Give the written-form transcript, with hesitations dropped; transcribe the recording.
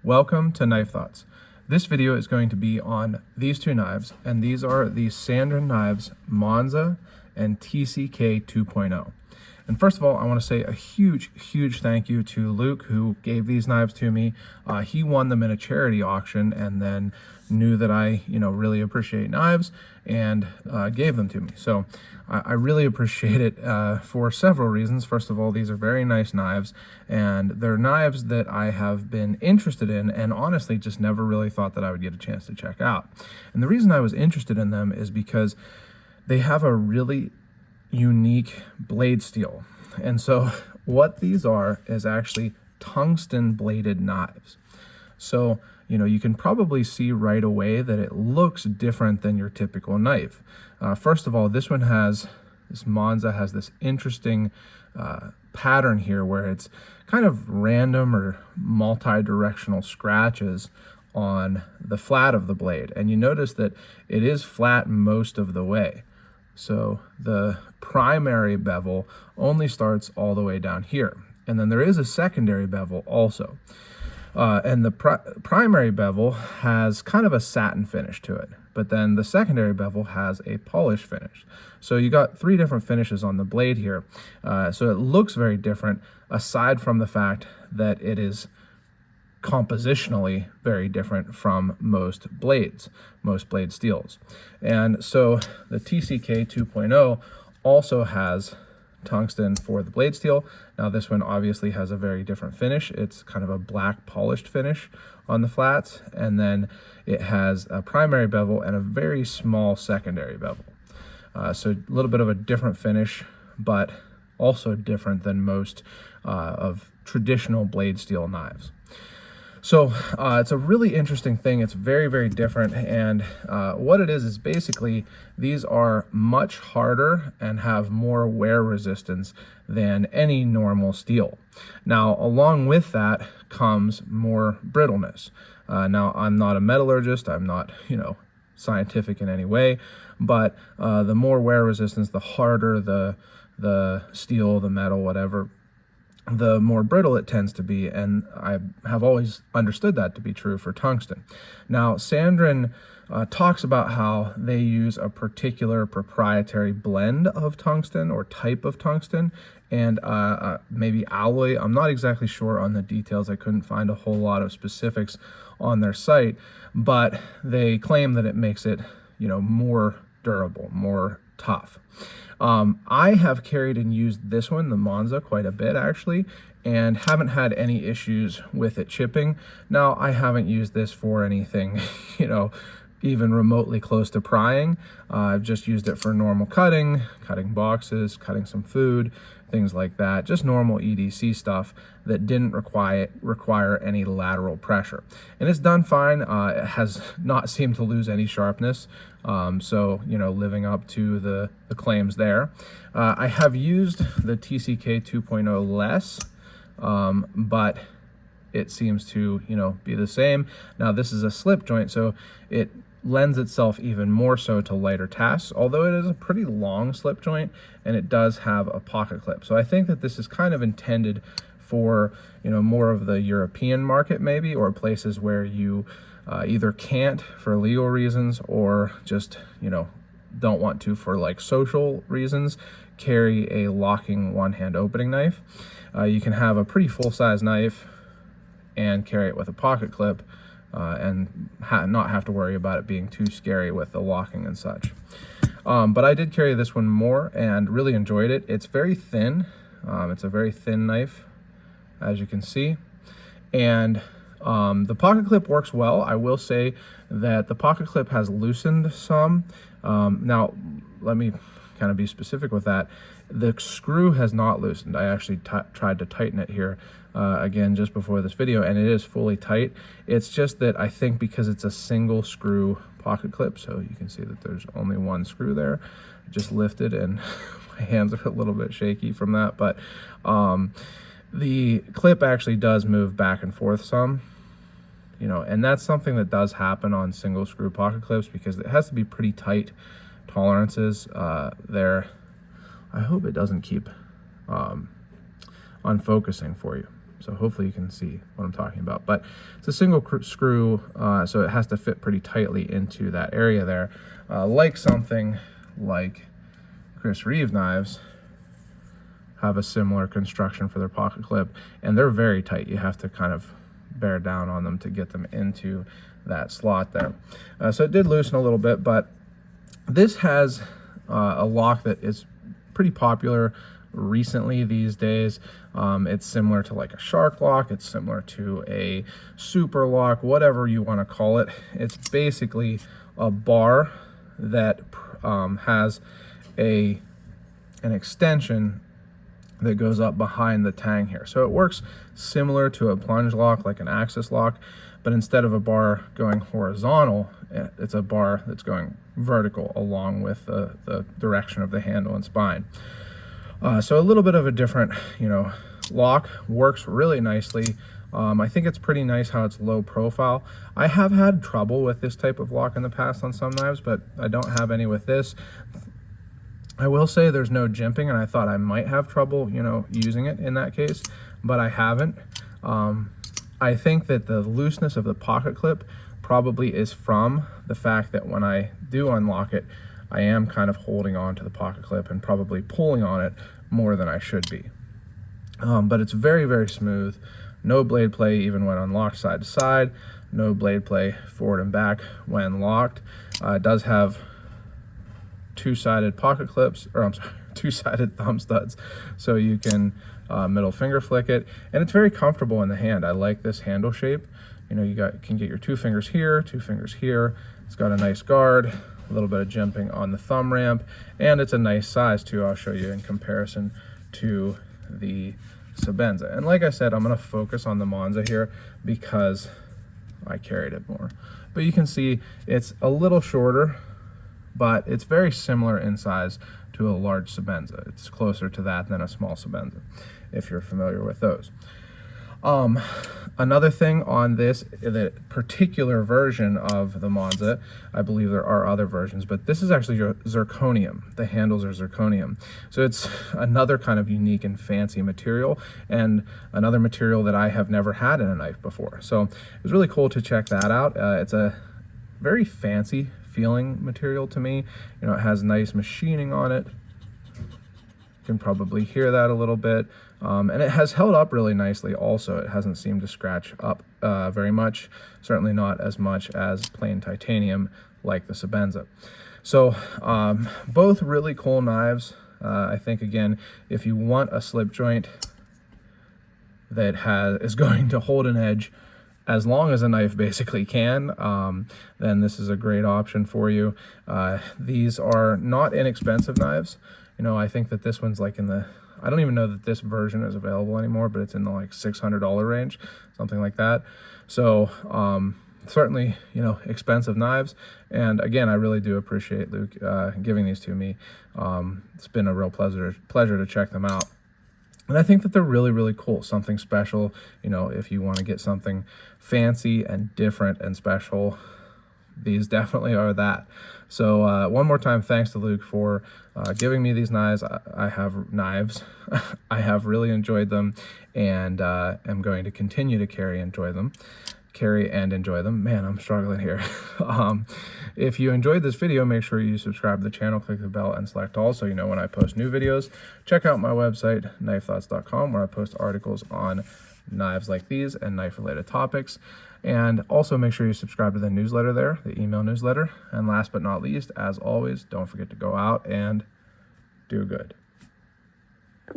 Welcome to Knife Thoughts. This video is going to be on these two knives, and these are the Sandrin knives Monza and TCK 2.0. And first of all, I want to say a huge thank you to Luke, who gave these knives to me. He won them in a charity auction and then knew that I really appreciate knives and gave them to me. So I really appreciate it for several reasons. First of all, these are very nice knives, and they're knives that I have been interested in and honestly just never really thought that I would get a chance to check out. And the reason I was interested in them is because they have a really unique blade steel. And so what these are is actually tungsten bladed knives. So, you can probably see right away that it looks different than your typical knife. First of all, this Monza has this interesting pattern here where it's kind of random or multi-directional scratches on the flat of the blade. And you notice that it is flat most of the way. So the primary bevel only starts all the way down here. And then there is a secondary bevel also. And the primary bevel has kind of a satin finish to it, but then the secondary bevel has a polish finish. So you got three different finishes on the blade here. So it looks very different, aside from the fact that it is compositionally very different from most blade steels. And so the TCK 2.0 also has tungsten for the blade steel. Now this one obviously has a very different finish. It's kind of a black polished finish on the flats, and then it has a primary bevel and a very small secondary bevel. So a little bit of a different finish, but also different than most of traditional blade steel knives. So it's a really interesting thing. It's very different, and what it is basically these are much harder and have more wear resistance than any normal steel. Now, along with that comes more brittleness. Now, I'm not a metallurgist. I'm not, scientific in any way, but the more wear resistance, the harder the steel, the metal, whatever, the more brittle it tends to be, and I have always understood that to be true for tungsten. Now, Sandrin talks about how they use a particular proprietary blend of tungsten or type of tungsten, and maybe alloy. I'm not exactly sure on the details. I couldn't find a whole lot of specifics on their site, but they claim that it makes it, more durable, more tough. I have carried and used this one, the Monza, quite a bit actually, and haven't had any issues with it chipping. Now, I haven't used this for anything, even remotely close to prying. I've just used it for normal cutting boxes, cutting some food, things like that, just normal EDC stuff that didn't require any lateral pressure. And it's done fine. It has not seemed to lose any sharpness. So, living up to the claims there. I have used the TCK 2.0 less, but it seems to, be the same. Now, this is a slip joint, so it lends itself even more so to lighter tasks, although it is a pretty long slip joint and it does have a pocket clip. So I think that this is kind of intended for, more of the European market maybe, or places where you either can't for legal reasons or just, don't want to for like social reasons carry a locking one-hand opening knife. You can have a pretty full-size knife and carry it with a pocket clip and not have to worry about it being too scary with the locking and such. But I did carry this one more and really enjoyed it. It's very thin. It's a very thin knife, as you can see. And the pocket clip works well. I will say that the pocket clip has loosened some. Now, let me kind of be specific with that. The screw has not loosened. I actually tried to tighten it here again just before this video, and it is fully tight. It's just that I think because it's a single screw pocket clip, so you can see that there's only one screw there. I just lifted and my hands are a little bit shaky from that, but the clip actually does move back and forth some, and that's something that does happen on single screw pocket clips because it has to be pretty tight tolerances there. I hope it doesn't keep unfocusing for you. so hopefully you can see what I'm talking about. But it's a single screw, so it has to fit pretty tightly into that area there, like something like Chris Reeve knives have a similar construction for their pocket clip, and they're very tight. You have to kind of bear down on them to get them into that slot there. So it did loosen a little bit, but this has a lock that is pretty popular recently these days. It's similar to like a shark lock. It's similar to a super lock, whatever you want to call it. It's basically a bar that has an extension that goes up behind the tang here. So it works similar to a plunge lock, like an axis lock, but instead of a bar going horizontal, it's a bar that's going vertical along with the direction of the handle and spine. So a little bit of a different, lock. Works really nicely. I think it's pretty nice how it's low profile. I have had trouble with this type of lock in the past on some knives, but I don't have any with this. I will say there's no jimping, and I thought I might have trouble, using it in that case, but I haven't. I think that the looseness of the pocket clip probably is from the fact that when I do unlock it, I am kind of holding on to the pocket clip and probably pulling on it more than I should be. But it's very, very smooth. No blade play even when unlocked side to side. No blade play forward and back when locked. It does have two-sided pocket clips, or I'm sorry, two-sided thumb studs, so you can middle finger flick it, and it's very comfortable in the hand. I like this handle shape. You can get your 2 fingers here, 2 fingers here. It's got a nice guard, a little bit of jimping on the thumb ramp, and it's a nice size too. I'll show you in comparison to the Sebenza. And like I said, I'm going to focus on the Monza here because I carried it more. But you can see it's a little shorter, but it's very similar in size to a large Sebenza. It's closer to that than a small Sebenza, if you're familiar with those. Another thing on this, the particular version of the Monza, I believe there are other versions, but this is actually zirconium. The handles are zirconium. So it's another kind of unique and fancy material, and another material that I have never had in a knife before. So it was really cool to check that out. It's a very fancy feeling material to me. It has nice machining on it. You can probably hear that a little bit. And it has held up really nicely also. It hasn't seemed to scratch up very much, certainly not as much as plain titanium like the Sebenza. So both really cool knives. I think, again, if you want a slip joint that is going to hold an edge as long as a knife basically can, then this is a great option for you. These are not inexpensive knives. I think that this one's like in the, I don't even know that this version is available anymore, but it's in the like $600 range, something like that. So certainly, expensive knives. And again, I really do appreciate Luke giving these to me. It's been a real pleasure to check them out. And I think that they're really, really cool, something special. If you want to get something fancy and different and special, these definitely are that. So one more time, thanks to Luke for giving me these knives. I have knives. I have really enjoyed them, and am going to continue to carry and enjoy them. Man, I'm struggling here. If you enjoyed this video, make sure you subscribe to the channel, click the bell, and select all so you know when I post new videos. Check out my website, knifethoughts.com, where I post articles on knives like these and knife-related topics. And also make sure you subscribe to the newsletter there, the email newsletter. And last but not least, as always, don't forget to go out and do good.